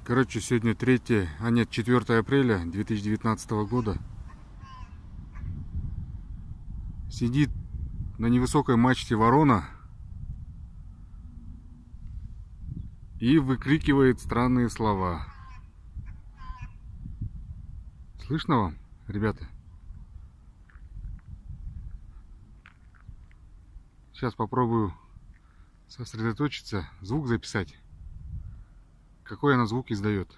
Короче, сегодня 4 апреля 2019 года. Сидит на невысокой мачте ворона и выкрикивает странные слова. Слышно вам, ребята? Сейчас попробую сосредоточиться, звук записать. Какой она звук издает?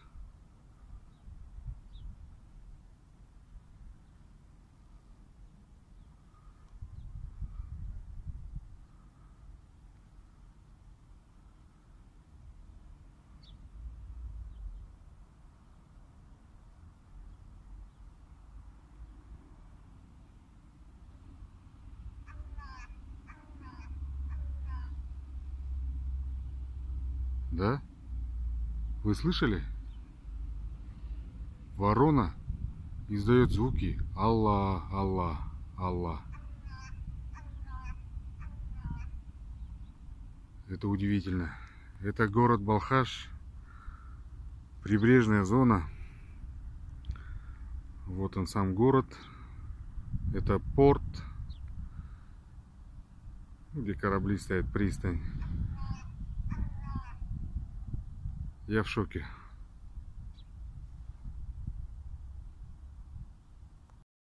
Да? Вы слышали? Ворона издает звуки Аллах, Аллах, Аллах. Это удивительно. Это город Балхаш, прибрежная зона. Вот он сам город. Это порт, где корабли стоят, пристань. Я в шоке.